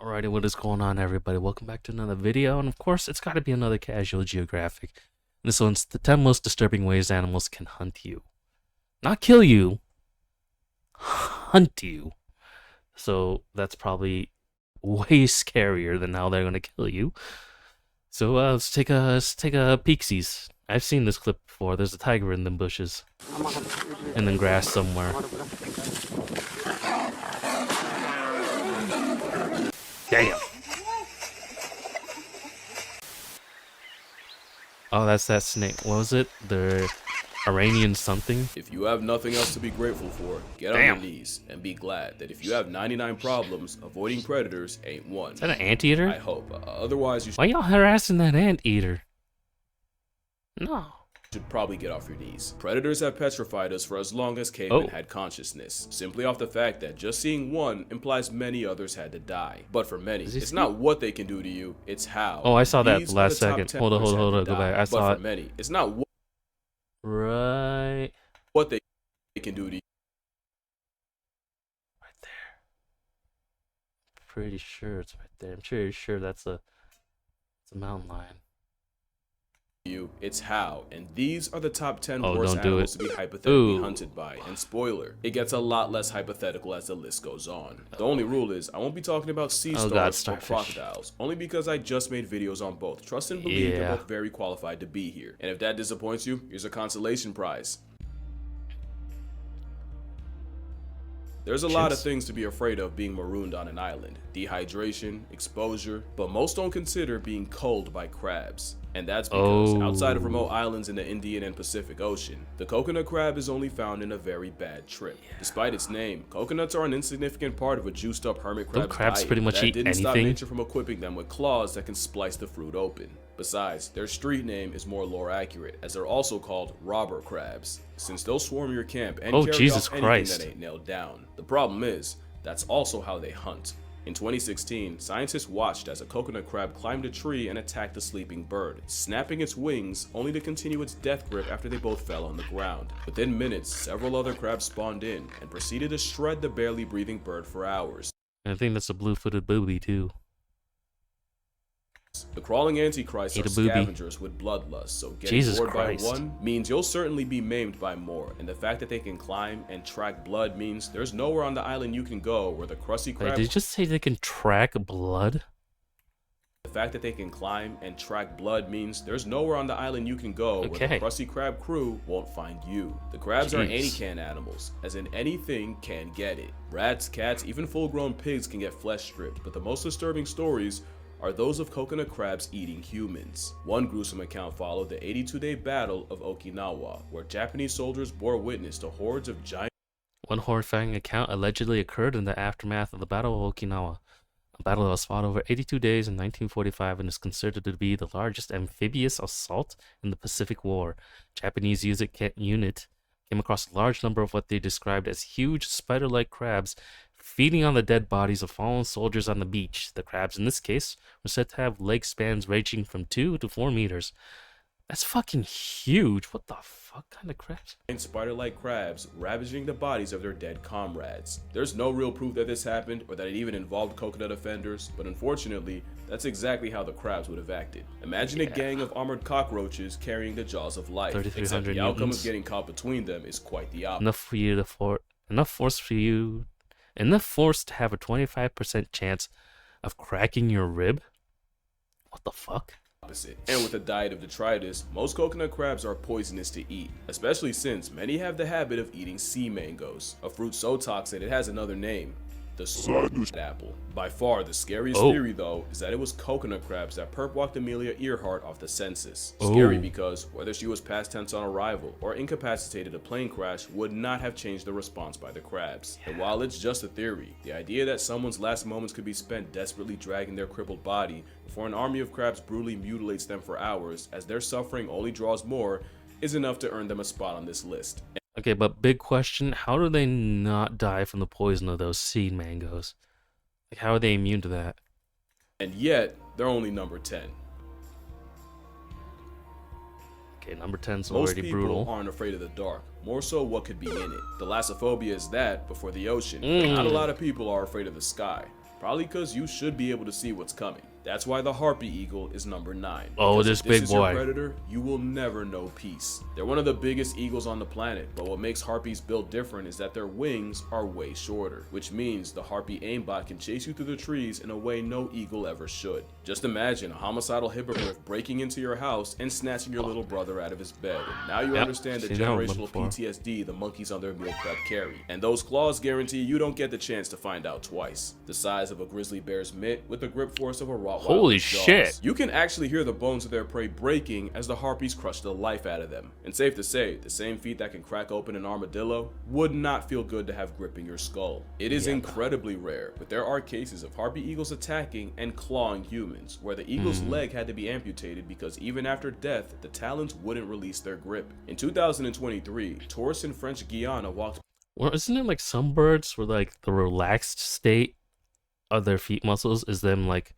Alrighty, what is going on, everybody? Welcome back to another video, and of course, it's got to be another Casual Geographic. This one's the 10 most disturbing ways animals can hunt you. Not kill you, hunt you. So that's probably way scarier than how they're gonna kill you. So let's take a peeksies. I've seen this clip before. There's a tiger in the bushes, and then grass somewhere. Damn. Oh, that's that snake. What was it? The Iranian something? If you have nothing else to be grateful for, get on your knees and be glad that if you have 99 problems, avoiding predators ain't one. Is that an anteater? I hope. Otherwise, you Why y'all harassing that anteater? No. should probably get off your knees. Predators have petrified us for as long as cavemen had consciousness, simply off the fact that just seeing one implies many others had to die. But for many, it's not what they can do to you, it's how. Oh, I saw that These last are the top second. 10 Hold on, others had to go back. die. I saw But it. for many, it's not Right. what they can do to you. Right there. Pretty sure it's right there. I'm pretty sure it's a mountain lion. It's how, and these are the top 10 Oh, worst don't do animals it. to be hypothetically Ooh. hunted by. And spoiler, it gets a lot less hypothetical as the list goes on. The only rule is I won't be talking about sea Oh, stars God, or starfish. crocodiles, only because I just made videos on both. Trust and believe Yeah. they're both very qualified to be here. And if that disappoints you, here's a consolation prize. There's a lot of things to be afraid of being marooned on an island. Dehydration, exposure, but most don't consider being culled by crabs. And that's because outside of remote islands in the Indian and Pacific Ocean, the coconut crab is only found in a very bad trip. Despite its name, coconuts are an insignificant part of a juiced up hermit crab's crabs diet. pretty much That eat didn't stop anything? nature from equipping them with claws that can splice the fruit open. Besides, their street name is more lore accurate, as they're also called robber crabs, since they'll swarm your camp and carry Jesus off anything Christ. that ain't nailed down. The problem is, that's also how they hunt. In 2016, scientists watched as a coconut crab climbed a tree and attacked a sleeping bird, snapping its wings only to continue its death grip after they both fell on the ground. Within minutes, several other crabs spawned in and proceeded to shred the barely breathing bird for hours. And I think that's a blue-footed booby too. The crawling antichrists Eat are a booby. scavengers with bloodlust, so getting Jesus bored Christ. by one means you'll certainly be maimed by more, and the fact that they can climb and track blood means there's nowhere on the island you can go where the crusty Wait, crab. did you just say they can track blood? The fact that they can climb and track blood means there's nowhere on the island you can go where the crusty crab crew won't find you. The crabs are any can animals, as in anything can get it. Rats, cats, even full-grown pigs can get flesh stripped, but the most disturbing stories are those of coconut crabs eating humans. One gruesome account followed the 82-day Battle of Okinawa, where Japanese soldiers bore witness to hordes of giant. One horrifying account allegedly occurred in the aftermath of the Battle of Okinawa, a battle that was fought over 82 days in 1945 and is considered to be the largest amphibious assault in the Pacific War. Japanese unit came across a large number of what they described as huge spider-like crabs feeding on the dead bodies of fallen soldiers on the beach. The crabs in this case were said to have leg spans ranging from 2 to 4 meters. That's fucking huge. What the fuck kind of crabs? Spider-like crabs ravaging the bodies of their dead comrades. There's no real proof that this happened or that it even involved coconut offenders, but unfortunately, that's exactly how the crabs would have acted. Imagine a gang of armored cockroaches carrying the jaws of life, except the outcome of getting caught between them is quite the opposite. Enough force to have a 25% chance of cracking your rib? What the fuck? And with a diet of detritus, most coconut crabs are poisonous to eat, especially since many have the habit of eating sea mangoes, a fruit so toxic it has another name, the sadness apple. By far the scariest theory though is that it was coconut crabs that perp-walked Amelia Earhart off the census. Scary because whether she was past tense on arrival or incapacitated a plane crash would not have changed the response by the crabs. And while it's just a theory, the idea that someone's last moments could be spent desperately dragging their crippled body before an army of crabs brutally mutilates them for hours as their suffering only draws more is enough to earn them a spot on this list. Okay, but big question, how do they not die from the poison of those seed mangoes? Like, how are they immune to that? And yet, they're only number 10. Okay, number 10's Most already people brutal. aren't afraid of the dark, more so what could be in it. Thalassophobia is that before the ocean. Not a lot of people are afraid of the sky. probably because you should be able to see what's coming. That's why the harpy eagle is number 9. Oh, Because this if big is boy. your predator, you will never know peace. They're one of the biggest eagles on the planet, but what makes harpies built different is that their wings are way shorter, which means the harpy aimbot can chase you through the trees in a way no eagle ever should. Just imagine a homicidal hippogriff breaking into your house and snatching your little brother out of his bed. And now you understand the seen that one generational before. PTSD the monkeys on their meal prep carry. And those claws guarantee you don't get the chance to find out twice. The size of a grizzly bear's mitt with the grip force of a Rottweiler's Holy jaws. shit. You can actually hear the bones of their prey breaking as the harpies crush the life out of them. And safe to say, the same feet that can crack open an armadillo would not feel good to have gripping your skull. It is incredibly rare, but there are cases of harpy eagles attacking and clawing humans, where the eagle's leg had to be amputated because even after death, the talons wouldn't release their grip. In 2023, tourists in French Guiana walked. Well, isn't it like some birds where like the relaxed state of their feet muscles is them like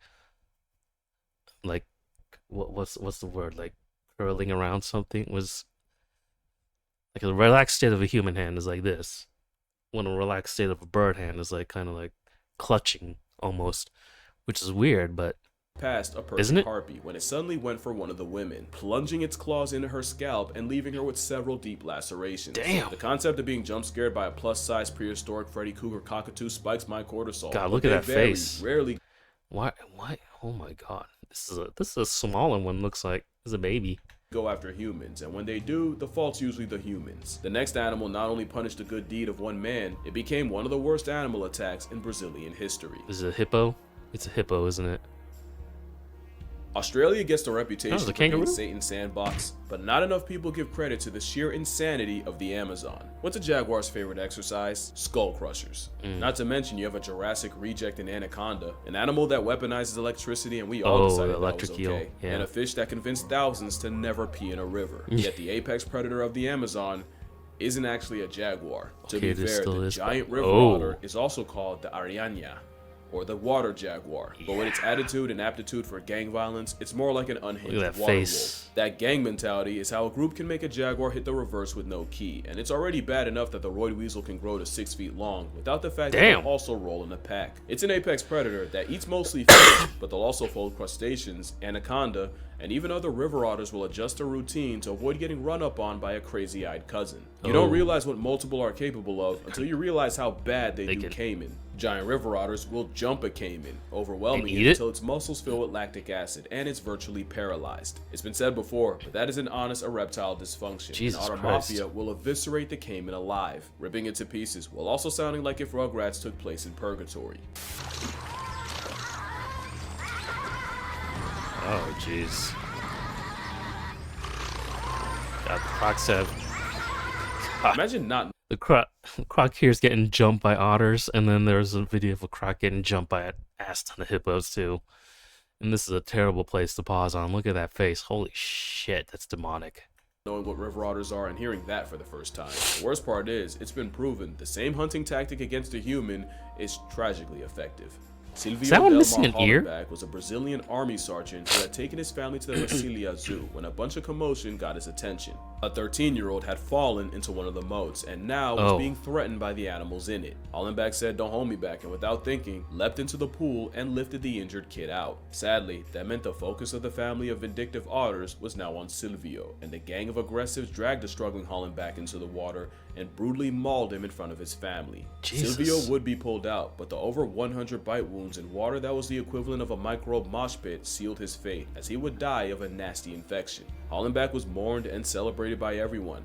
what's the word, like curling around something? Was like a relaxed state of a human hand is like this, when a relaxed state of a bird hand is like kind of like clutching almost, which is weird, but Past a isn't perfect it? harpy when it suddenly went for one of the women, plunging its claws into her scalp and leaving her with several deep lacerations. Damn. The concept of being jump scared by a plus-size prehistoric Freddy Krueger cockatoo spikes my cortisol. God, but look at they that very face. Rarely Why? Oh my god, this is a smaller one. Looks like it's a baby. go after humans, and when they do, the fault's usually the humans. The next animal not only punished the good deed of one man, it became one of the worst animal attacks in Brazilian history. Is it a hippo? It's a hippo, isn't it? Australia gets the reputation Oh, it's a for being kangaroo? Satan's sandbox, but not enough people give credit to the sheer insanity of the Amazon. What's a jaguar's favorite exercise? Skull crushers. Not to mention you have a Jurassic reject in anaconda, an animal that weaponizes electricity and we all Oh, decided the that electric was eel, okay, yeah. and a fish that convinced thousands to never pee in a river. Yet the apex predator of the Amazon isn't actually a jaguar. To Okay, be this fair, still the is, giant but- river oh. otter is also called the ariana, or the water jaguar, but with its attitude and aptitude for gang violence, it's more like an unhinged Look at that water face. wolf. That gang mentality is how a group can make a jaguar hit the reverse with no key, and it's already bad enough that the roid weasel can grow to 6 feet long without the fact that Damn. they'll also roll in a pack. It's an apex predator that eats mostly fish, but they'll also fold crustaceans, anaconda, and even other river otters will adjust their routine to avoid getting run up on by a crazy-eyed cousin. You don't realize what multiple are capable of until you realize how bad they do can- caiman. Giant river otters will jump a caiman, overwhelming eat it it? until its muscles fill with lactic acid and it's virtually paralyzed. It's been said before, but that is an honest erectile dysfunction. Jesus and Otter Christ. Mafia will eviscerate the caiman alive, ripping it to pieces, while also sounding like if Rugrats took place in purgatory. Oh jeez. God, the crocs have Imagine not the croc here's getting jumped by otters, and then there's a video of a croc getting jumped by an ass ton of hippos too. And this is a terrible place to pause on. Look at that face. Holy shit, that's demonic. knowing what river otters are and hearing that for the first time. The worst part is, it's been proven the same hunting tactic against a human is tragically effective. Silvio that one Delmar missing an ear? Hollenbach was a Brazilian army sergeant who had taken his family to the Brasilia Zoo when a bunch of commotion got his attention. A 13-year-old had fallen into one of the moats and now was being threatened by the animals in it. Hollenbach said, "Don't hold me back," and without thinking, leapt into the pool and lifted the injured kid out. Sadly, that meant the focus of the family of vindictive otters was now on Silvio, and the gang of aggressives dragged the struggling Hollenbach into the water and brutally mauled him in front of his family. Jesus. Silvio would be pulled out, but the over 100 bite wounds in water that was the equivalent of a microbe mosh pit sealed his fate, as he would die of a nasty infection. Hollenbach was mourned and celebrated by everyone,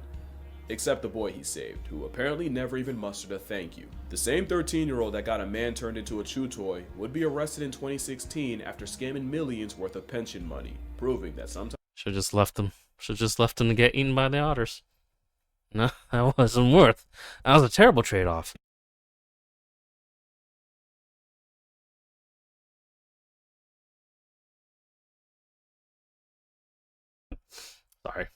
except the boy he saved, who apparently never even mustered a thank you. The same 13-year-old that got a man turned into a chew toy would be arrested in 2016 after scamming millions worth of pension money, proving that sometimes Should just left him. Should just left him to get eaten by the otters. No, that wasn't worth. That was a terrible trade-off. Sorry.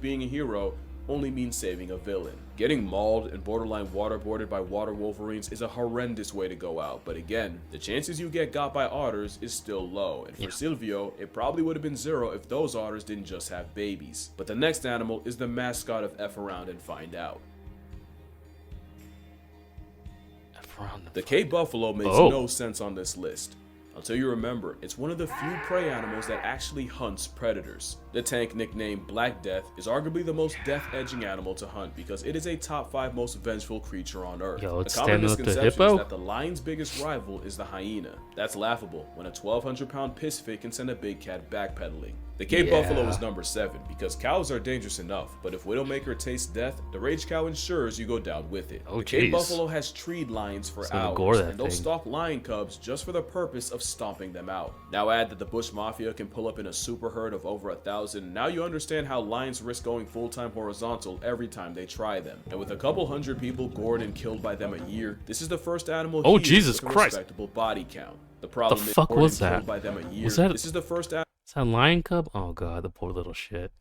being a hero only means saving a villain. Getting mauled and borderline waterboarded by water wolverines is a horrendous way to go out, but again, the chances you get got by otters is still low, and for Silvio, it probably would have been zero if those otters didn't just have babies. But the next animal is the mascot of F Around and Find Out. around and The find Cape it. buffalo makes Oh. no sense on this list. Until you remember, it's one of the few prey animals that actually hunts predators. The tank nicknamed Black Death is arguably the most death-edging animal to hunt because it is a top 5 most vengeful creature on Earth. Yo, A it's common standing up to misconception is hippo? that the lion's biggest rival is the hyena. That's laughable when a 1,200-pound piss fit can send a big cat backpedaling. The Cape buffalo is number 7 because cows are dangerous enough, but if Widowmaker tastes death, the rage cow ensures you go down with it. Oh, the Cape jeez. buffalo has treed lions for It's gonna gore hours, that and they'll thing. stalk lion cubs just for the purpose of stomping them out. Now add that the Bush Mafia can pull up in a super herd of over 1,000, now you understand how lions risk going full-time horizontal every time they try them. And with a couple hundred people gored and killed by them a year, this is the first animal Oh, here Jesus with a Christ. respectable body count. The problem is fuck gored was and that? killed by them a year. Was that- This is the first Is that a lion cub? Oh god, the poor little shit.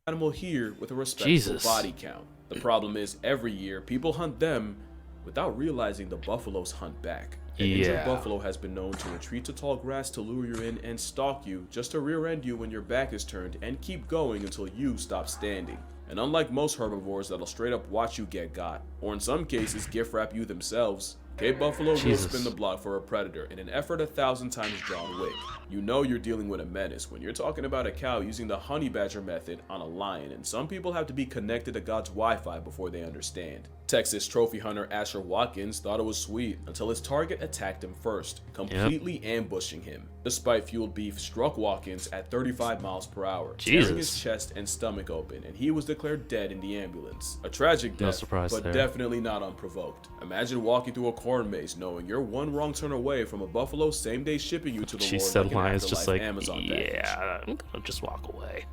animal here with a respectable Jesus. body count. The problem is every year people hunt them without realizing the buffaloes hunt back. An injured Yeah. buffalo has been known to retreat to tall grass to lure you in and stalk you just to rear end you when your back is turned and keep going until you stop standing. And unlike most herbivores that'll straight up watch you get got, or in some cases gift wrap you themselves, Cape buffalo will Jesus. spin the block for a predator in an effort 1,000 times John Wick. You know you're dealing with a menace when you're talking about a cow using the honey badger method on a lion, and some people have to be connected to God's Wi-Fi before they understand. Texas trophy hunter Asher Watkins thought it was sweet until his target attacked him first, completely ambushing him. The spite-fueled beef struck Watkins at 35 miles per hour, tearing his Jesus. chest and stomach open, and he was declared dead in the ambulance. A tragic death, No surprise but there. definitely not unprovoked. Imagine walking through a corn maze knowing you're one wrong turn away from a buffalo same-day shipping you to the She Lord said like an lions just afterlife like, Amazon package. yeah, I'm gonna just walk away.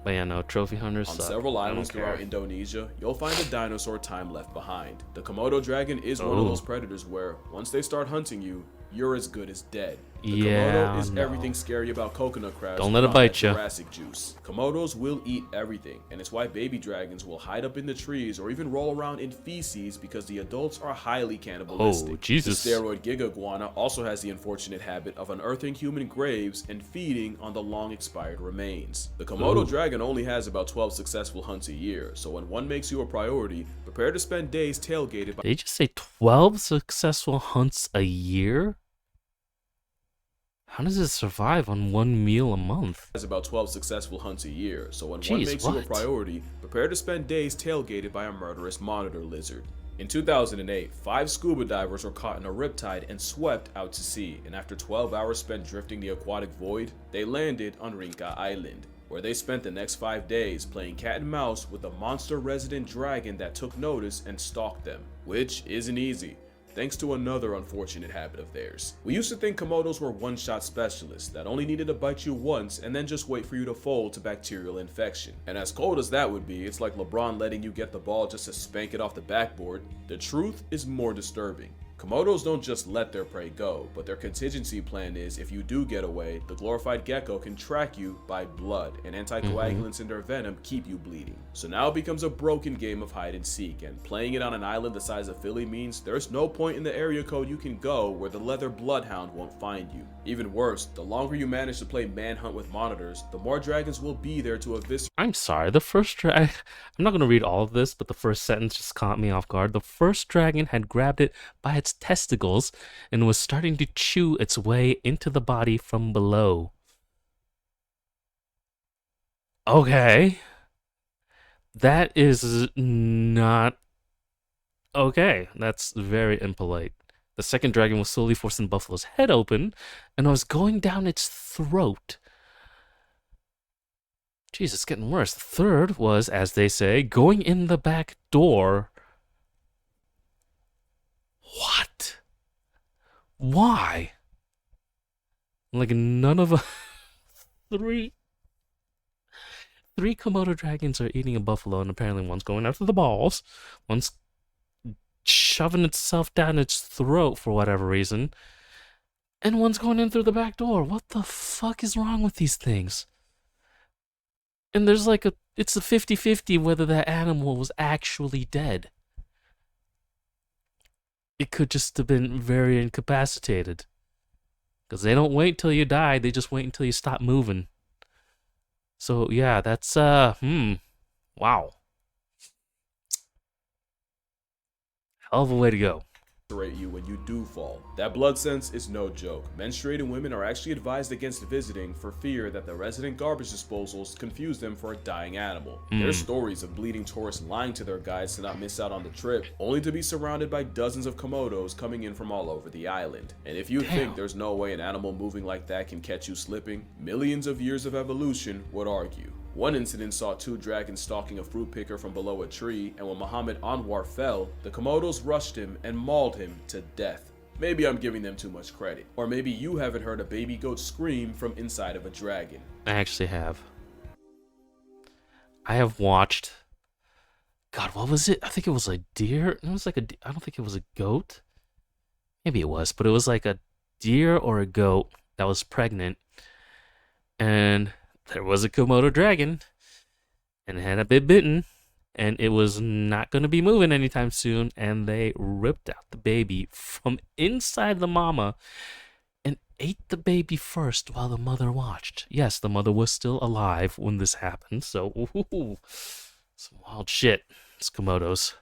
But yeah, no, trophy hunters On suck. several I don't islands throughout care. Indonesia, you'll find a dinosaur time left behind. The Komodo dragon is one of Oh. those predators where, once they start hunting you, you're as good as dead. The Yeah, Komodo is no. everything scary about coconut crabs. Don't let it without that bite ya. Jurassic juice. Komodos will eat everything, and it's why baby dragons will hide up in the trees or even roll around in feces because the adults are highly cannibalistic. Oh, Jesus. The steroid gigaguana also has the unfortunate habit of unearthing human graves and feeding on the long-expired remains. The Komodo Ooh. dragon only has about 12 successful hunts a year, so when one makes you a priority, prepare to spend days tailgated by Did they just say 12 successful hunts a year? How does it survive on one meal a month? has about 12 successful hunts a year, so when one Jeez, makes you a what? priority, prepare to spend days tailgated by a murderous monitor lizard. In 2008, 5 scuba divers were caught in a riptide and swept out to sea, and after 12 hours spent drifting the aquatic void, they landed on Rinca Island, where they spent the next 5 days playing cat and mouse with a monster resident dragon that took notice and stalked them, which isn't easy, thanks to another unfortunate habit of theirs. We used to think Komodos were one-shot specialists that only needed to bite you once and then just wait for you to fold to bacterial infection. And as cold as that would be, it's like LeBron letting you get the ball just to spank it off the backboard. The truth is more disturbing. Komodos don't just let their prey go, but their contingency plan is if you do get away, the glorified gecko can track you by blood, and anticoagulants in their venom keep you bleeding. So now it becomes a broken game of hide and seek, and playing it on an island the size of Philly means there's no point in the area code you can go where the leather bloodhound won't find you. Even worse, the longer you manage to play manhunt with monitors, the more dragons will be there to eviscerate. I'm sorry, the first dragon. I'm not going to read all of this, but the first sentence just caught me off guard. The first dragon had grabbed it by its testicles and was starting to chew its way into the body from below. Okay. That is not okay. That's very impolite. The second dragon was slowly forcing Buffalo's head open and was going down its throat. Jeez, it's getting worse. The third was, as they say, going in the back door. What? Why? Like none of three Komodo dragons are eating a buffalo, and apparently one's going after the balls, one's shoving itself down its throat for whatever reason, and one's going in through the back door. What the fuck is wrong with these things? And there's like it's a 50-50 whether that animal was actually dead. It could just have been very incapacitated. Because they don't wait till you die, they just wait until you stop moving. So yeah, that's wow. hell of a way to go. You when you do fall. That blood sense is no joke. Menstruating women are actually advised against visiting for fear that the resident garbage disposals confuse them for a dying animal. There's stories of bleeding tourists lying to their guides to not miss out on the trip, only to be surrounded by dozens of komodos coming in from all over the island. And if you think there's no way an animal moving like that can catch you slipping, millions of years of evolution would argue. One incident saw 2 dragons stalking a fruit picker from below a tree, and when Muhammad Anwar fell, the komodos rushed him and mauled him to death. Maybe I'm giving them too much credit. Or maybe you haven't heard a baby goat scream from inside of a dragon. I actually have. I have watched... God, what was it? I think it was a deer. It was like I don't think it was a goat. Maybe it was, but it was like a deer or a goat that was pregnant. And... there was a Komodo dragon, and it had been bitten, and it was not going to be moving anytime soon, and they ripped out the baby from inside the mama and ate the baby first while the mother watched. Yes, the mother was still alive when this happened, so some wild shit. It's Komodos.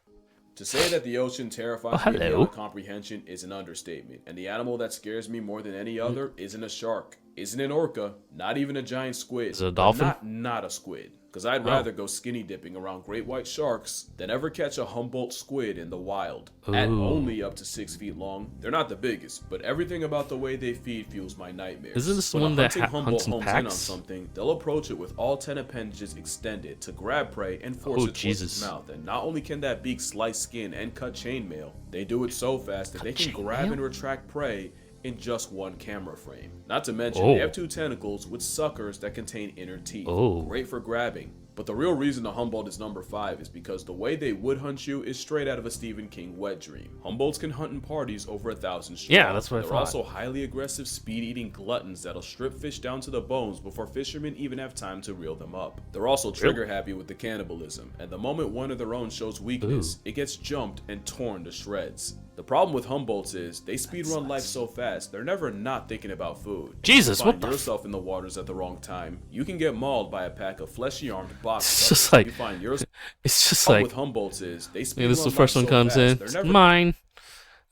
To say that the ocean terrifies me beyond comprehension is an understatement, and the animal that scares me more than any other isn't a shark, isn't an orca, not even a giant squid. Is it a dolphin? Not a squid, because I'd rather go skinny dipping around great white sharks than ever catch a Humboldt squid in the wild. At only up to 6 feet long, they're not the biggest, but everything about the way they feed fuels my nightmares. Isn't this the one that hunts in homes packs? in on something, they'll approach it with all 10 appendages extended to grab prey and force it towards its mouth. And not only can that beak slice skin and cut chainmail, they do it so fast that they can grab and retract prey in just one camera frame. Not to mention, they have 2 tentacles with suckers that contain inner teeth. Great for grabbing. But the real reason the Humboldt is number 5 is because the way they would hunt you is straight out of a Stephen King wet dream. Humboldts can hunt in parties over 1,000 strong. Yeah, that's what I thought. They're also highly aggressive, speed-eating gluttons that'll strip fish down to the bones before fishermen even have time to reel them up. They're also trigger-happy with the cannibalism, and the moment one of their own shows weakness, it gets jumped and torn to shreds. The problem with Humboldts is they speedrun life so fast, they're never not thinking about food. Jesus, if you what find the yourself in the waters at the wrong time, you can get mauled by a pack of fleshy-armed box It's cutters. just like, You find yourself it's just problem like, with Humboldts is they speedrun this is the life first one so comes fast, in, they're it's never mine.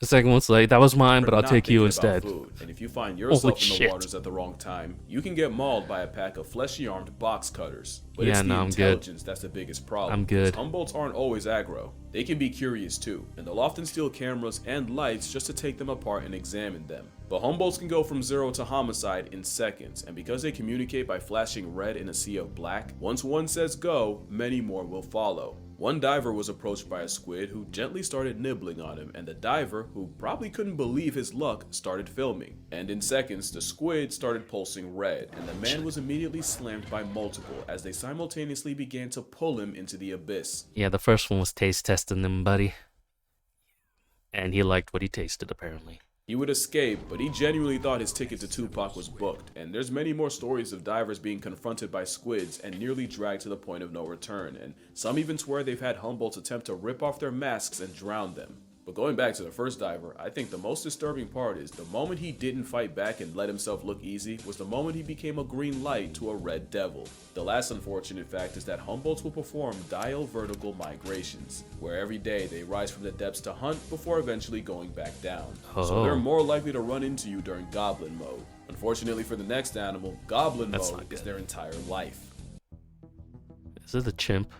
The second one's like, that was mine, but I'll not take you thinking about instead. food. And if you find yourself in the shit. waters at the wrong time, you can get mauled by a pack of fleshy-armed box cutters. But Yeah, it's the no, I'm intelligence that's the biggest problem. I'm good. Humboldts aren't always aggro. They can be curious too, and they'll often steal cameras and lights just to take them apart and examine them. But Humboldts can go from 0 to homicide in seconds, and because they communicate by flashing red in a sea of black, once one says go, many more will follow. One diver was approached by a squid who gently started nibbling on him, and the diver, who probably couldn't believe his luck, started filming. And in seconds, the squid started pulsing red, and the man was immediately slammed by multiple as they simultaneously began to pull him into the abyss. Yeah, the first one was taste testing them, buddy. And he liked what he tasted, apparently. He would escape, but he genuinely thought his ticket to Tupac was booked, and there's many more stories of divers being confronted by squids and nearly dragged to the point of no return, and some even swear they've had Humboldts attempt to rip off their masks and drown them. But going back to the first diver, I think the most disturbing part is the moment he didn't fight back and let himself look easy was the moment he became a green light to a red devil. The last unfortunate fact is that Humboldts will perform diel vertical migrations, where every day they rise from the depths to hunt before eventually going back down. So they're more likely to run into you during goblin mode. Unfortunately for the next animal, goblin mode is their entire life. Is it the chimp?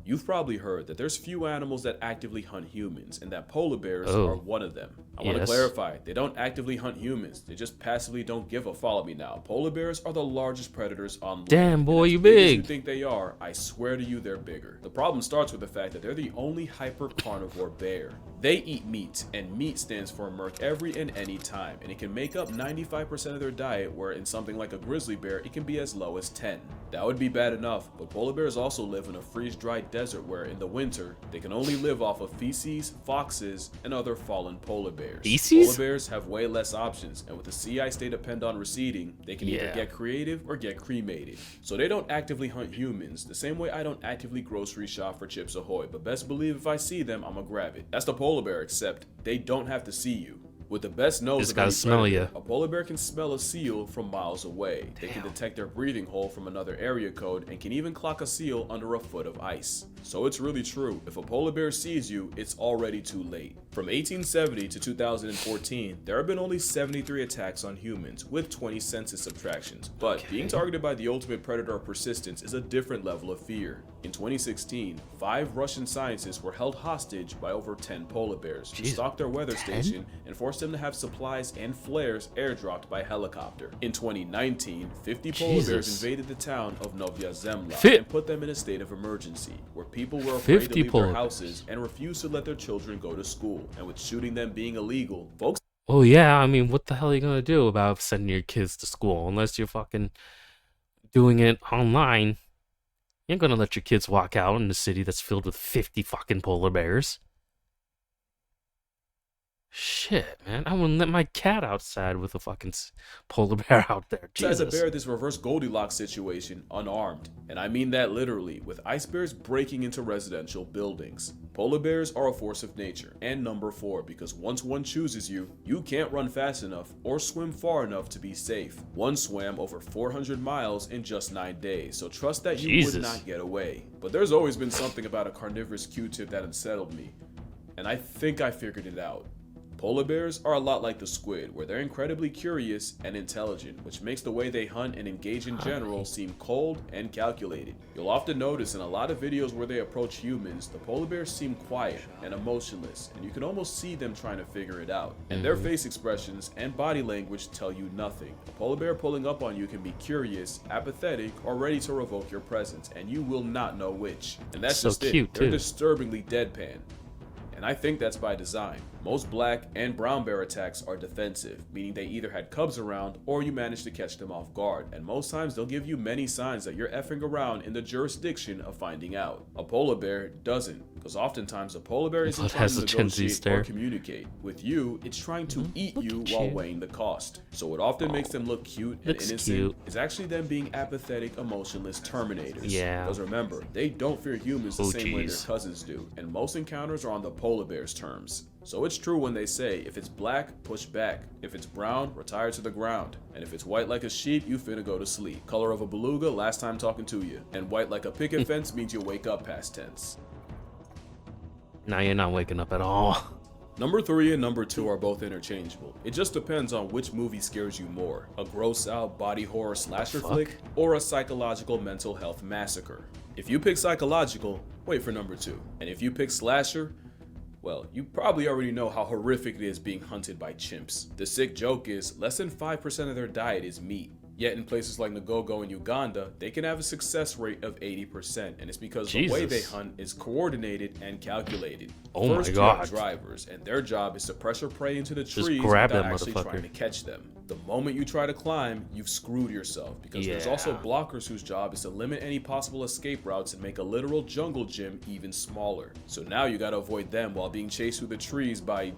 You've probably heard that there's few animals that actively hunt humans, and that polar bears are one of them. I want to clarify, they don't actively hunt humans, they just passively don't give a follow me now. Polar bears are the largest predators on land. Damn, boy, you big as big. you think they are, I swear to you they're bigger. The problem starts with the fact that they're the only hyper-carnivore bear. They eat meat, and meat stands for murk every and any time, and it can make up 95% of their diet, where in something like a grizzly bear, it can be as low as 10. That would be bad enough, but polar bears also live in a freeze-dried desert where in the winter, they can only live off of feces, foxes, and other fallen polar bears. Feces? Polar bears have way less options, and with the sea ice they depend on receding, they can either get creative or get cremated. So they don't actively hunt humans, the same way I don't actively grocery shop for Chips Ahoy, but best believe if I see them, I'ma grab it. That's the polar bear, except they don't have to see you. With the best nose Just of gotta any smell predator, ya. a polar bear can smell a seal from miles away. They can Damn. detect their breathing hole from another area code and can even clock a seal under a foot of ice. So it's really true, if a polar bear sees you, it's already too late. From 1870 to 2014, there have been only 73 attacks on humans, with 20 census subtractions. But being targeted by the ultimate predator of persistence is a different level of fear. In 2016, 5 Russian scientists were held hostage by over 10 polar bears who stalked their weather station and forced them to have supplies and flares airdropped by helicopter. In 2019, 50 polar bears invaded the town of Novaya Zemlya and put them in a state of emergency, where people were afraid to leave their houses and refused to let their children go to school. And with shooting them being illegal, folks... Oh yeah, I mean, what the hell are you gonna do about sending your kids to school unless you're fucking doing it online? You ain't gonna let your kids walk out in a city that's filled with 50 fucking polar bears. Shit, man. I wouldn't let my cat outside with a fucking polar bear out there. Jesus. As a bear, this reverse Goldilocks situation unarmed. And I mean that literally, with ice bears breaking into residential buildings. Polar bears are a force of nature, and number 4, because once one chooses you, you can't run fast enough or swim far enough to be safe. One swam over 400 miles in just 9 days, so trust that you would not get away. But there's always been something about a carnivorous Q-tip that unsettled me, and I think I figured it out. Polar bears are a lot like the squid, where they're incredibly curious and intelligent, which makes the way they hunt and engage in general seem cold and calculated. You'll often notice in a lot of videos where they approach humans, the polar bears seem quiet and emotionless, and you can almost see them trying to figure it out. And their face expressions and body language tell you nothing. A polar bear pulling up on you can be curious, apathetic, or ready to revoke your presence, and you will not know which. And that's so just cute, it. They're too. disturbingly deadpan. And I think that's by design. Most black and brown bear attacks are defensive, meaning they either had cubs around or you managed to catch them off guard, and most times they'll give you many signs that you're effing around in the jurisdiction of finding out. A polar bear doesn't, because oftentimes a polar bear isn't trying to negotiate or communicate. With you, it's trying to eat you while weighing the cost. So what often makes them look cute and innocent is actually them being apathetic, emotionless terminators. Yeah. Because remember, they don't fear humans the same way their cousins do, and most encounters are on the polar bear's terms. So it's true when they say, if it's black, push back. If it's brown, retire to the ground. And if it's white like a sheep, you finna go to sleep. Color of a beluga, last time talking to you. And white like a picket fence means you wake up past tense. Now you're not waking up at all. Number 3 and number 2 are both interchangeable. It just depends on which movie scares you more. A gross out body horror slasher flick, or a psychological mental health massacre. If you pick psychological, wait for number 2. And if you pick slasher, well, you probably already know how horrific it is being hunted by chimps. The sick joke is, less than 5% of their diet is meat. Yet in places like Ngogo and Uganda, they can have a success rate of 80%, and it's because the way they hunt is coordinated and calculated. Oh First, my God. you have drivers, and their job is to pressure prey into the Just trees grab without that actually trying to catch them. The moment you try to climb, you've screwed yourself, because there's also blockers whose job is to limit any possible escape routes and make a literal jungle gym even smaller. So now you gotta avoid them while being chased through the trees by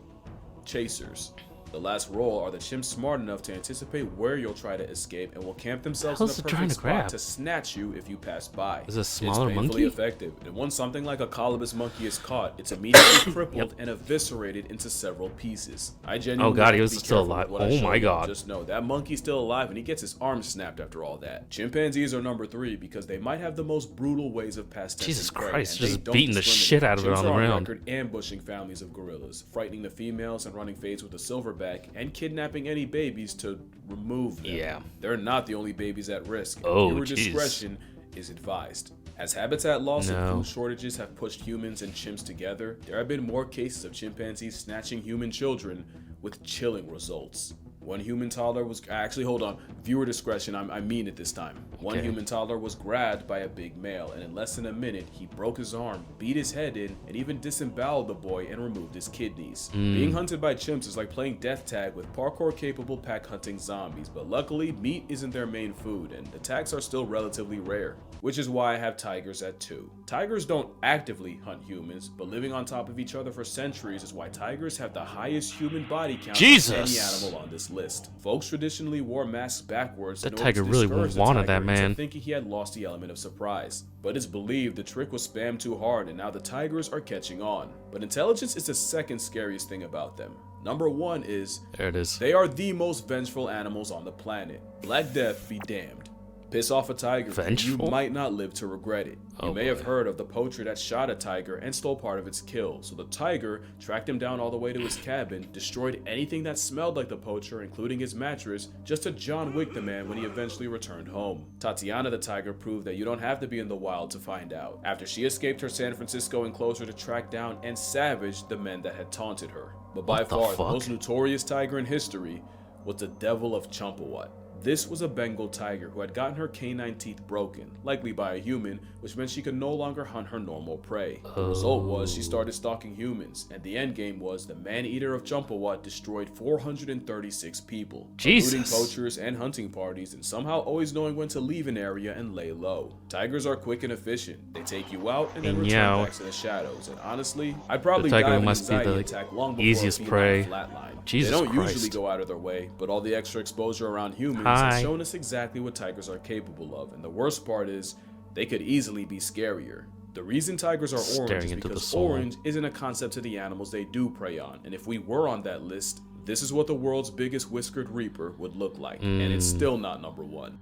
chasers. The last role are the chimps smart enough to anticipate where you'll try to escape and will camp themselves in a perfect spot to snatch you if you pass by. Is it a smaller it's painfully monkey? effective, and once something like a colobus monkey is caught, it's immediately crippled and eviscerated into several pieces. I genuinely God, he have was to be still careful alive. with what I Oh show my you. God. Just know that monkey's still alive and he gets his arm snapped after all that. Chimpanzees are number 3 because they might have the most brutal ways of past tense Jesus and prey, Christ, and they just don't beating the shit out of it Chimps on the are ground. record ambushing families of gorillas, frightening the females and running fades with a silverback, and kidnapping any babies to remove them. Yeah. They're not the only babies at risk. Oh, Viewer jeez. discretion is advised. As habitat loss and food shortages have pushed humans and chimps together, there have been more cases of chimpanzees snatching human children with chilling results. One human toddler was hold on. Viewer discretion, I mean it this time. One human toddler was grabbed by a big male, and in less than a minute, he broke his arm, beat his head in, and even disemboweled the boy and removed his kidneys. Being hunted by chimps is like playing death tag with parkour-capable pack-hunting zombies, but luckily, meat isn't their main food, and attacks are still relatively rare, which is why I have tigers at 2. Tigers don't actively hunt humans, but living on top of each other for centuries is why tigers have the highest human body count of any animal on this this list. Folks traditionally wore masks backwards That in order tiger to really discourage the wanted tiger that man. into thinking he had lost the element of surprise. But it's believed the trick was spammed too hard and now the tigers are catching on. But intelligence is the second scariest thing about them. Number one is, There it is. they are the most vengeful animals on the planet. Black Death be damned. Piss off a tiger, Vengeful? you might not live to regret it. You Oh, may have boy. heard of the poacher that shot a tiger and stole part of its kill. So the tiger tracked him down all the way to his cabin, destroyed anything that smelled like the poacher, including his mattress, just to John Wick the man when he eventually returned home. Tatiana the tiger proved that you don't have to be in the wild to find out, after she escaped her San Francisco enclosure to track down and savage the men that had taunted her. But by What the far, the fuck? most notorious tiger in history was the Devil of Champawat. This was a Bengal tiger who had gotten her canine teeth broken, likely by a human, which meant she could no longer hunt her normal prey. The result was she started stalking humans, and the end game was the man-eater of Champawat destroyed 436 people, Jesus. including poachers and hunting parties, and somehow always knowing when to leave an area and lay low. Tigers are quick and efficient. They take you out and then return Meow. back to the shadows, and honestly, I'd probably tiger die of an must be anxiety the, like, attack long before easiest a feline prey. flatline. Jesus They don't Christ. usually go out of their way, but all the extra exposure around humans Hi. has shown us exactly what tigers are capable of, and the worst part is, they could easily be scarier. The reason tigers are orange Staring is into the because soul. orange isn't a concept to the animals they do prey on, and if we were on that list, this is what the world's biggest whiskered reaper would look like, and it's still not number one.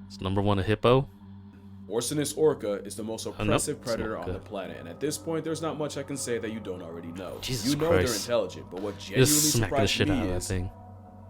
It's number one a hippo. Orcinus orca is the most oppressive it's an predator on orca. the planet, and at this point, there's not much I can say that you don't already know. Jesus you know Christ. they're intelligent, but what You genuinely just smack the surprised shit me out of that is thing.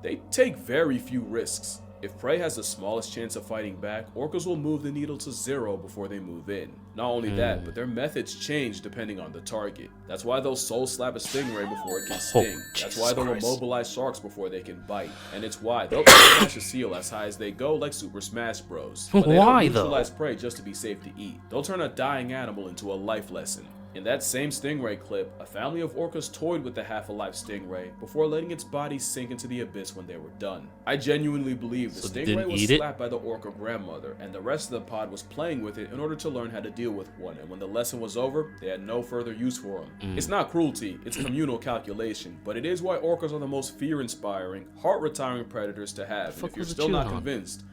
they take very few risks. If prey has the smallest chance of fighting back, orcas will move the needle to 0 before they move in. Not only that, but their methods change depending on the target. That's why they'll soul slap a stingray before it can sting. That's why they'll Jesus immobilize sharks before they can bite. And it's why they'll smash a seal as high as they go like Super Smash Bros. But they Why, don't though? neutralize prey just to be safe to eat. They'll turn a dying animal into a life lesson. In that same stingray clip, a family of orcas toyed with the half-alive stingray before letting its body sink into the abyss when they were done. I genuinely believe the So they stingray didn't was eat it? slapped by the orca grandmother, and the rest of the pod was playing with it in order to learn how to deal with one, and when the lesson was over, they had no further use for him. It's not cruelty, it's communal calculation, but it is why orcas are the most fear-inspiring, heart-retiring predators to have, and fuck if you're was it still not chewing on? convinced,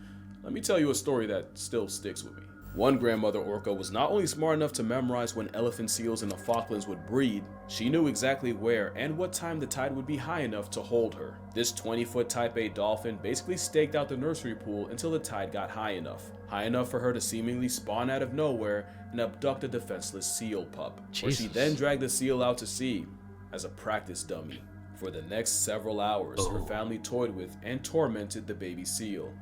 let me tell you a story that still sticks with me. One grandmother orca was not only smart enough to memorize when elephant seals in the Falklands would breed, she knew exactly where and what time the tide would be high enough to hold her. This 20-foot Type A dolphin basically staked out the nursery pool until the tide got high enough for her to seemingly spawn out of nowhere and abduct a defenseless seal pup, where she Jesus. then dragged the seal out to sea as a practice dummy. For the next several hours, her family toyed with and tormented the baby seal,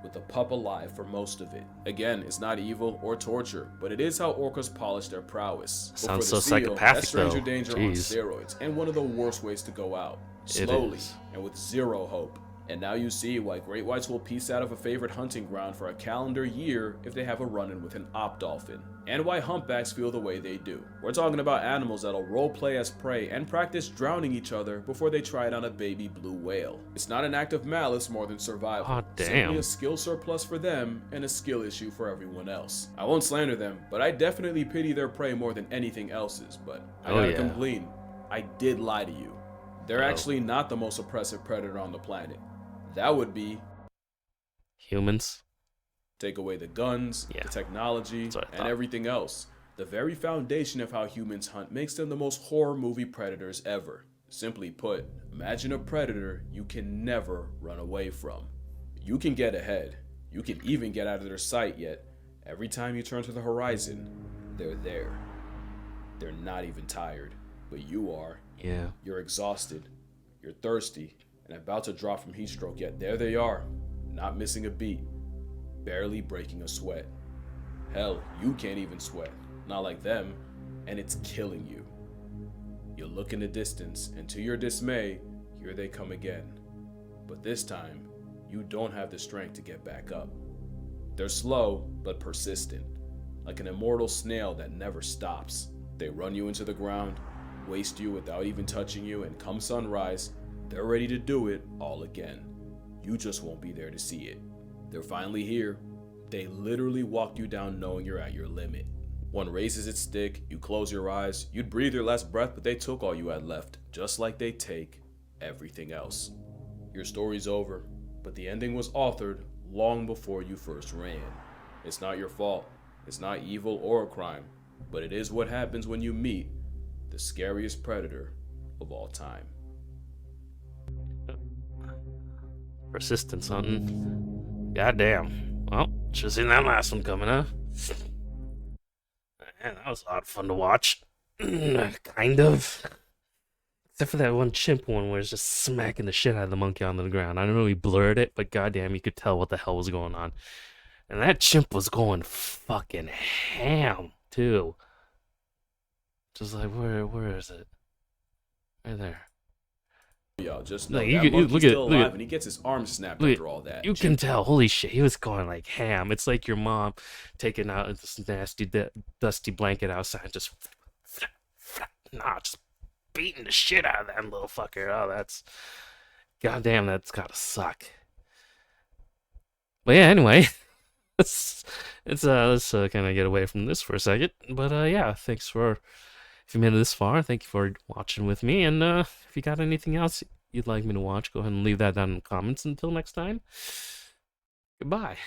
with the pup alive for most of it. Again, it's not evil or torture, but it is how orcas polish their prowess. But Sounds for the so seal, psychopathic, that's stranger though. danger on Jeez. steroids, and one of the worst ways to go out. It Slowly, is. and with zero hope. And now you see why great whites will piece out of a favorite hunting ground for a calendar year if they have a run-in with an op dolphin, and why humpbacks feel the way they do. We're talking about animals that'll roleplay as prey and practice drowning each other before they try it on a baby blue whale. It's not an act of malice more than survival. Aw, Simply damn. a skill surplus for them and a skill issue for everyone else. I won't slander them, but I definitely pity their prey more than anything else's, but I Oh, gotta yeah. come clean. I did lie to you. They're Uh-oh. actually not the most oppressive predator on the planet. That would be Humans. take away the guns, Yeah. the technology, That's what I and thought. everything else. The very foundation of how humans hunt makes them the most horror movie predators ever. Simply put, imagine a predator you can never run away from. You can get ahead. You can even get out of their sight, yet every time you turn to the horizon, they're there. They're not even tired, but you are. Yeah. You're exhausted, you're thirsty, and about to drop from heat stroke, yet there they are, not missing a beat, barely breaking a sweat. Hell, you can't even sweat, not like them, and it's killing you. You look in the distance, and to your dismay, here they come again. But this time, you don't have the strength to get back up. They're slow, but persistent, like an immortal snail that never stops. They run you into the ground, waste you without even touching you, and come sunrise, they're ready to do it all again. You just won't be there to see it. They're finally here. They literally walk you down knowing you're at your limit. One raises its stick, you close your eyes, you'd breathe your last breath, but they took all you had left, just like they take everything else. Your story's over, but the ending was authored long before you first ran. It's not your fault, it's not evil or a crime, but it is what happens when you meet the scariest predator of all time. Persistence hunting. Goddamn. Well, should've seen that last one coming, huh? Man, that was a lot of fun to watch. Kind of. Except for that one chimp one where it's just smacking the shit out of the monkey onto the ground. I don't know he blurred it, but goddamn, you could tell what the hell was going on. And that chimp was going fucking ham, too. Just like, where is it? Right there. Y'all just know Like, that monkey's look at still alive and he gets his arm snapped after all that. You can tell, holy shit, he was going like ham. It's like your mom taking out this nasty, dusty blanket outside, just just beating the shit out of that little fucker. Oh, goddamn, that's gotta suck. But yeah, anyway, let's kind of get away from this for a second. But yeah, thanks for if you made it this far. Thank you for watching with me. And if you got anything else you'd like me to watch, go ahead and leave that down in the comments. Until next time, goodbye.